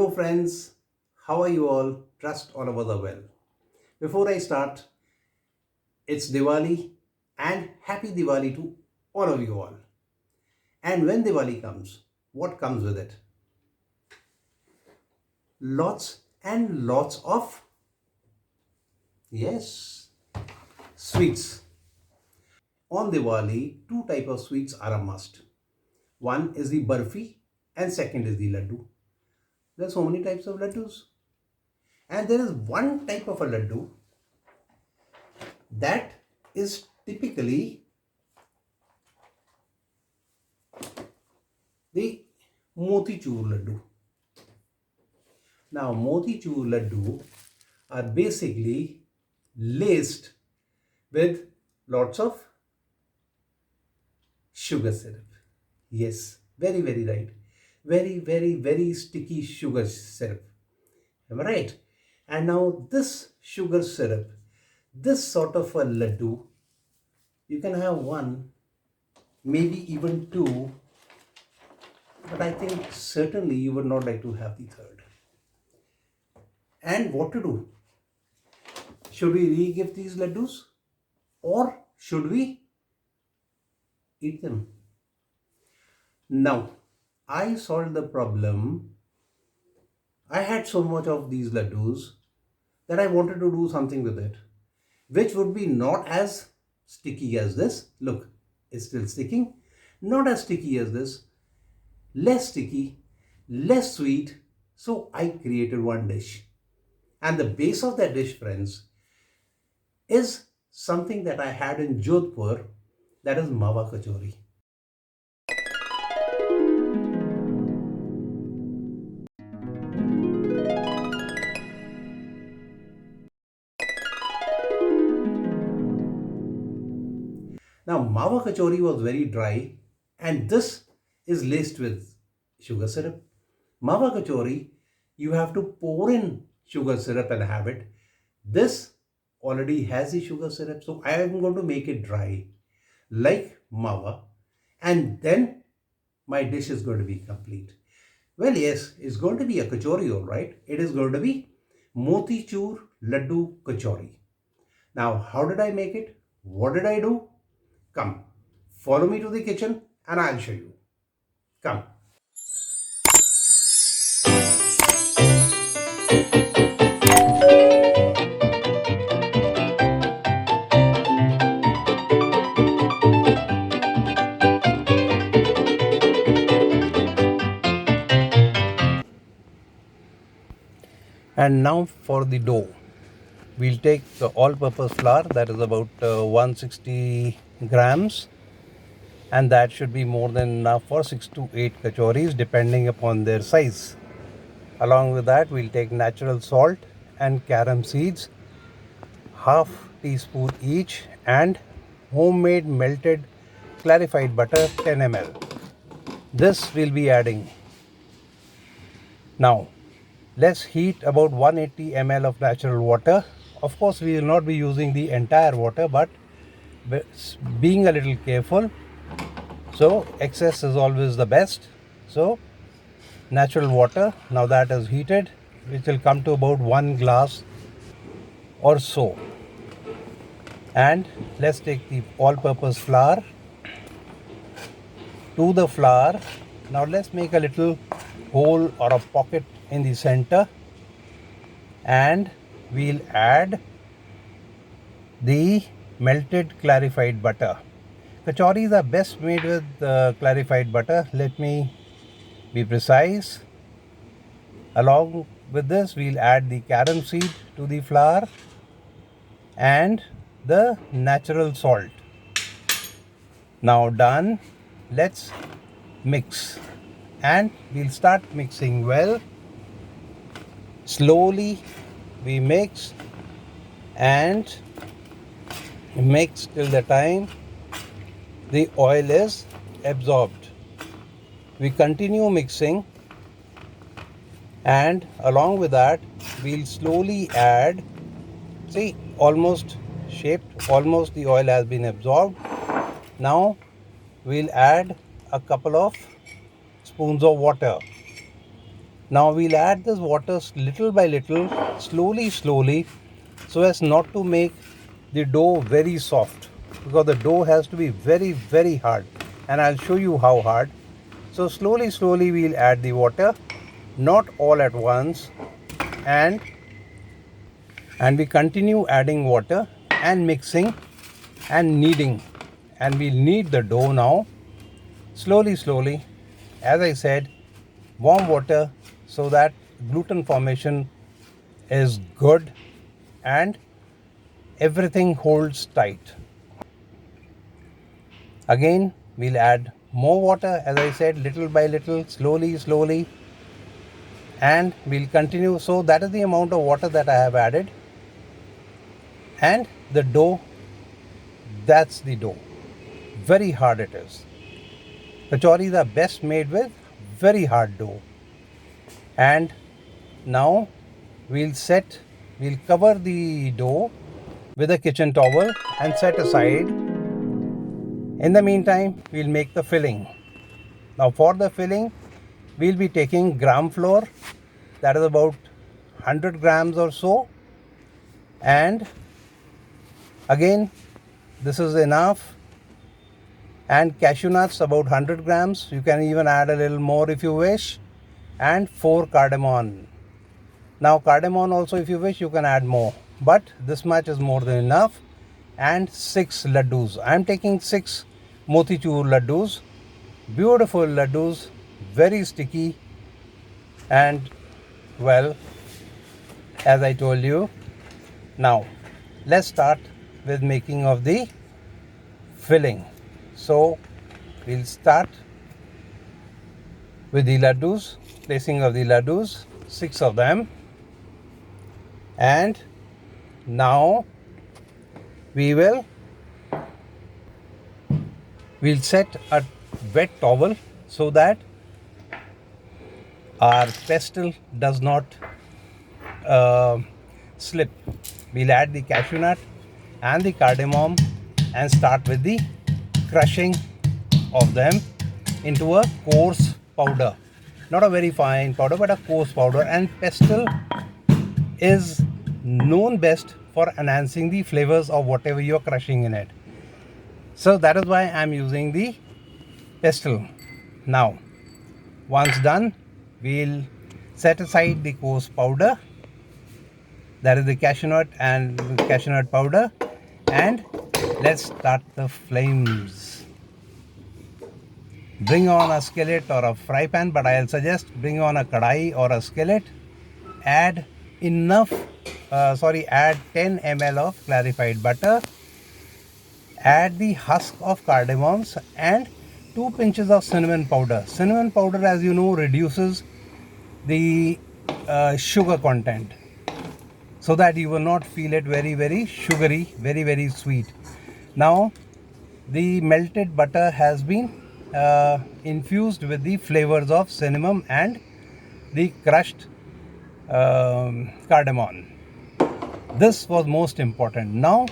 Hello friends, how are you all? Trust all of us are well. Before I start, it's Diwali and happy Diwali to all of you all. And when Diwali comes, what comes with it? Lots and lots of, yes, sweets. On Diwali, two type of sweets are a must. One is the barfi and second is the laddu. There are so many types of laddus. And there is one type of a laddu that is typically the motichur laddu. Now, motichur laddu are basically laced with lots of sugar syrup. Yes, very, very right. Very, very, very sticky sugar syrup. Am I right? And now this sugar syrup, this sort of a laddu, you can have one, maybe even two, but I think certainly you would not like to have the third. And what to do? Should we re-gift these laddus or should we eat them? Now, I solved the problem. I had so much of these laddus that I wanted to do something with it, which would be not as sticky as this. Look, it's still sticking. Not as sticky as this, less sticky, less sweet. So I created one dish. And the base of that dish, friends, is something that I had in Jodhpur, that is Mawa Kachori. Now, Mawa Kachori was very dry and this is laced with sugar syrup. Mawa Kachori, you have to pour in sugar syrup and have it. This already has the sugar syrup, so I am going to make it dry like Mawa, and then my dish is going to be complete. Well, yes, it's going to be a kachori, all right. It is going to be motichur laddu kachori. Now, how did I make it? What did I do? Come, follow me to the kitchen and I'll show you. Come. And now for the dough. We'll take the all-purpose flour, that is about 160 grams, and that should be more than enough for 6 to 8 kachoris depending upon their size. Along with that, we'll take natural salt and carom seeds, half teaspoon each, and homemade melted clarified butter 10 ml. This we'll be adding. Now, let's heat about 180 ml of natural water. Of course, we will not be using the entire water, but being a little careful. So, excess is always the best. So, natural water, now that is heated, which will come to about 1 glass or so. And let's take the all-purpose flour. To the flour, now let's make a little hole or a pocket in the center, and we'll add the melted clarified butter. Kachoris are best made with clarified butter. Let me be precise. Along with this, we'll add the carom seed to the flour and the natural salt. Now done, let's mix, and we'll start mixing well. Slowly we mix and mix till the time the oil is absorbed. We continue mixing, and along with that we'll slowly add, see, almost shaped, almost the oil has been absorbed. Now we'll add a couple of spoons of water. Now we'll add this water little by little, slowly, so as not to make the dough very soft, because the dough has to be very hard, and I'll show you how hard. So slowly we'll add the water, not all at once, and we continue adding water and mixing and kneading, and we'll knead the dough now slowly. As I said, warm water so that gluten formation is good and everything holds tight. Again, we'll add more water, as I said, little by little, slowly, and we'll continue. So that is the amount of water that I have added, and the dough, that's the dough. Very hard it is. Kachoris are best made with very hard dough. And now we'll cover the dough with a kitchen towel and set aside. In the meantime, we'll make the filling. Now for the filling, we'll be taking gram flour, that is about 100 grams or so, and again this is enough, and cashew nuts about 100 grams, you can even add a little more if you wish, and 4 cardamom. Now cardamom also, if you wish, you can add more, but this much is more than enough, and 6 laddus. I am taking 6 motichur laddus, beautiful laddus, very sticky, and well, as I told you. Now let's start with making of the filling. So we'll start with the laddus, placing of the laddus, 6 of them, and now we'll set a wet towel so that our pestle does not slip. We'll add the cashew nut and the cardamom and start with the crushing of them into a coarse powder. Not a very fine powder, but a coarse powder. And pestle is known best for enhancing the flavors of whatever you are crushing in it. So that is why I am using the pestle. Now, once done, we'll set aside the coarse powder, that is the cashew nut and cashew nut powder, and let's start the flames. Bring on a skillet or a fry pan, but I'll suggest bring on a kadai or a skillet. Add enough, add 10 ml of clarified butter. Add the husk of cardamoms and 2 pinches of cinnamon powder. Cinnamon powder, as you know, reduces the sugar content, so that you will not feel it very sugary, very sweet. Now the melted butter has been infused with the flavors of cinnamon and the crushed cardamom. This was most important. Now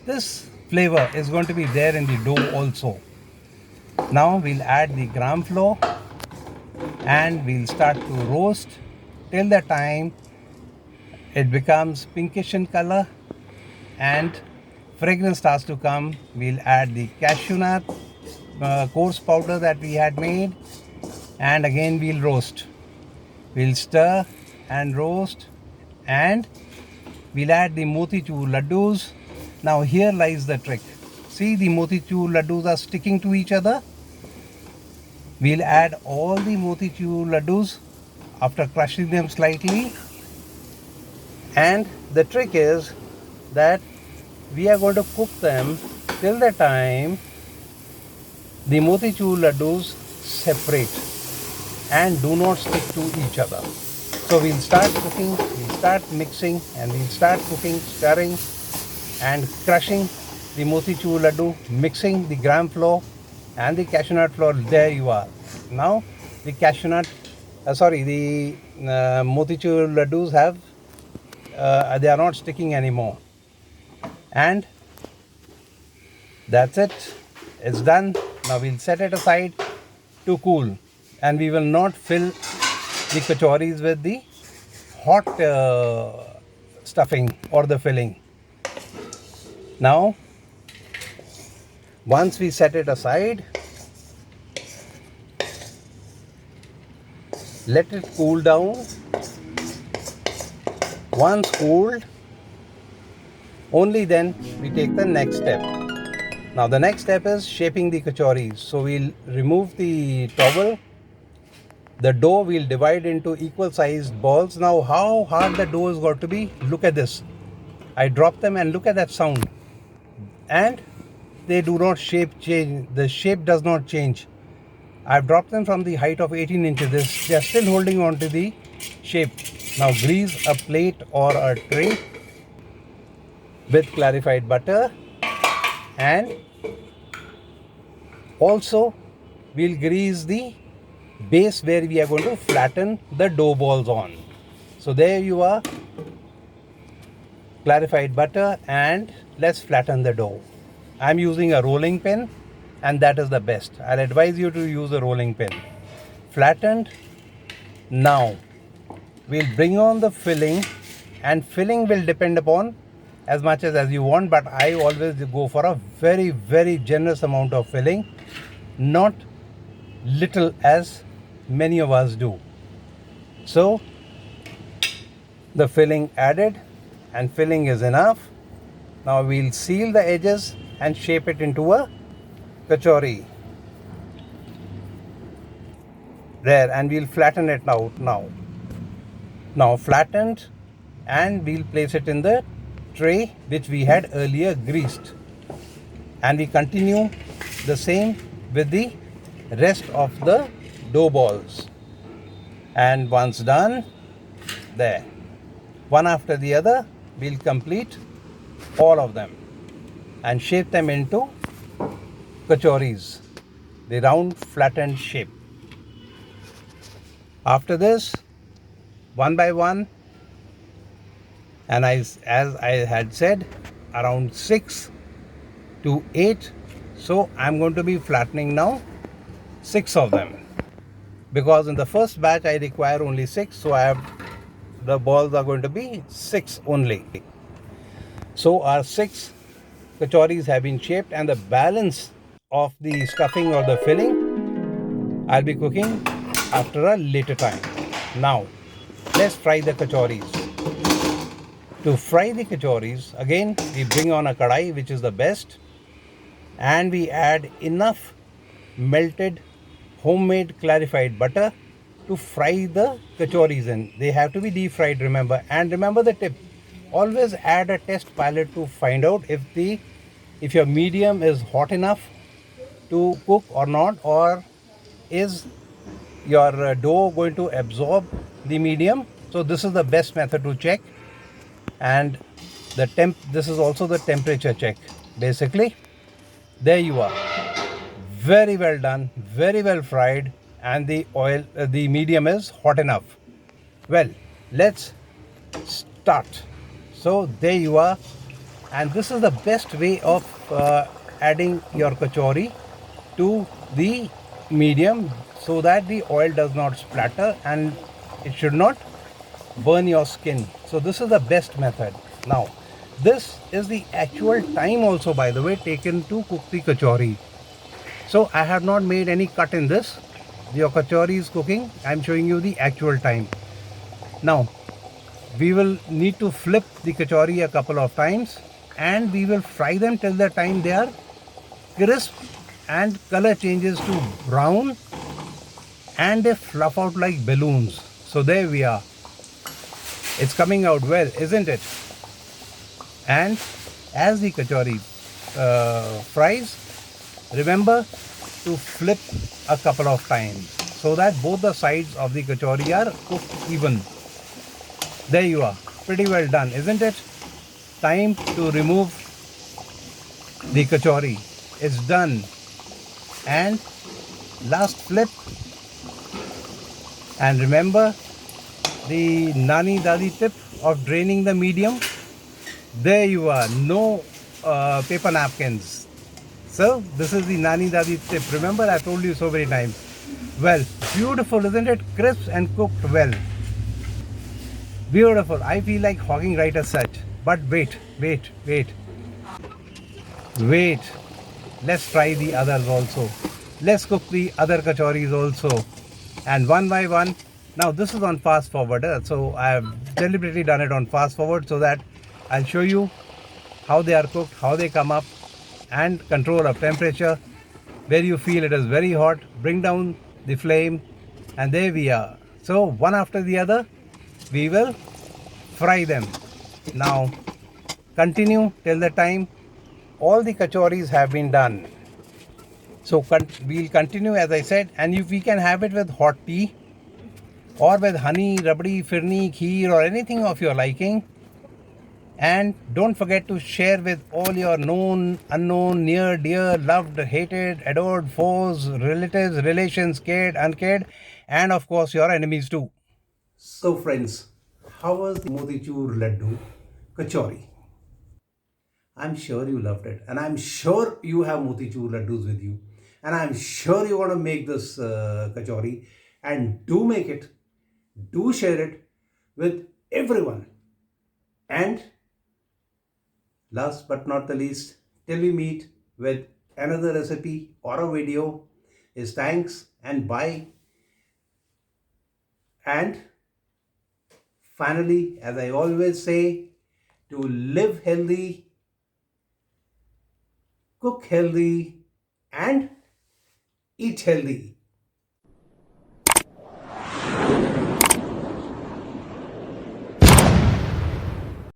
this flavor is going to be there in the dough also. Now we'll add the gram flour and we'll start to roast till the time it becomes pinkish in color and fragrance starts to come. We'll add the cashew nut coarse powder that we had made, and again we'll roast. We'll stir and roast, and we'll add the motichur laddus. Now here lies the trick. See, the motichur laddus are sticking to each other. We'll add all the motichur laddus after crushing them slightly, and the trick is that we are going to cook them till the time the motichur laddus separate and do not stick to each other. So we'll start cooking, we'll start mixing, and we'll start cooking, stirring and crushing the motichur laddu, mixing the gram flour and the cashew nut flour. There you are. Now the cashew nut, the motichur laddus have, they are not sticking anymore. And that's it. It's done. Now we'll set it aside to cool, and we will not fill the kachoris with the hot stuffing or the filling. Now, once we set it aside, let it cool down. Once cooled, only then we take the next step. Now the next step is shaping the kachoris. So we'll remove the towel. The dough we'll divide into equal sized balls. Now how hard the dough is got to be, look at this. I drop them and look at that sound. And they do not shape change. The shape does not change. I've dropped them from the height of 18 inches. They are still holding on to the shape. Now grease a plate or a tray with clarified butter, and also we'll grease the base where we are going to flatten the dough balls on. So there you are, clarified butter, and let's flatten the dough. I'm using a rolling pin, and that is the best. I'll advise you to use a rolling pin. Flattened. Now we'll bring on the filling, and filling will depend upon as much as you want, but I always go for a very generous amount of filling, not little as many of us do. So the filling added, and filling is enough. Now we'll seal the edges and shape it into a kachori. There, and we'll flatten it out now flattened, and we'll place it in the tray which we had earlier greased, and we continue the same with the rest of the dough balls. And once done, there, one after the other, we'll complete all of them and shape them into kachoris, the round flattened shape. After this, one by one, and as I had said, around 6 to 8. So I'm going to be flattening now 6 of them, because in the first batch I require only 6. So the balls are going to be 6 only. So our 6 kachoris have been shaped, and the balance of the stuffing or the filling I'll be cooking after a later time. Now let's fry the kachoris. To fry the kachoris, again we bring on a kadai, which is the best, and we add enough melted homemade clarified butter to fry the kachoris in. They have to be deep fried, remember. And remember the tip, always add a test pilot to find out if your medium is hot enough to cook or not, or is your dough going to absorb the medium. So this is the best method to check. And this is also the temperature check, basically. There you are, very well done, very well fried, and the oil, the medium is hot enough. Well, let's start. So there you are, and this is the best way of adding your kachori to the medium, so that the oil does not splatter and it should not burn your skin. So this is the best method. Now this is the actual time also, by the way, taken to cook the kachori. So I have not made any cut in this. Your kachori is cooking. I'm showing you the actual time. Now we will need to flip the kachori a couple of times, and we will fry them till the time they are crisp and color changes to brown, and they fluff out like balloons. So there we are. It's coming out well, isn't it? And as the kachori fries, remember to flip a couple of times so that both the sides of the kachori are cooked even. There you are. Pretty well done, isn't it? Time to remove the kachori. It's done. And last flip. And remember the Nani Dadi tip of draining the medium. There you are. No paper napkins. So this is the Nani Dadi tip. Remember, I told you so many times. Well, beautiful, isn't it? Crisp and cooked well. Beautiful. I feel like hogging right as such. But wait. Let's try the others also. Let's cook the other kachoris also. And one by one. Now this is on fast forward. So I have deliberately done it on fast forward so that I'll show you how they are cooked, how they come up, and control of temperature. Where you feel it is very hot, bring down the flame, and there we are. So one after the other, we will fry them. Now continue till the time all the kachoris have been done. So we'll continue as I said, and we can have it with hot tea or with honey, rabdi, firni, kheer, or anything of your liking. And don't forget to share with all your known, unknown, near, dear, loved, hated, adored, foes, relatives, relations, cared, uncared, and of course your enemies too. So friends, how was the Motichur Laddu Kachori? I'm sure you loved it, and I'm sure you have Motichur Laddus with you, and I'm sure you want to make this Kachori, and do make it, do share it with everyone. And last but not the least, till we meet with another recipe or a video, is thanks and bye. And finally, as I always say, to live healthy, cook healthy, and eat healthy.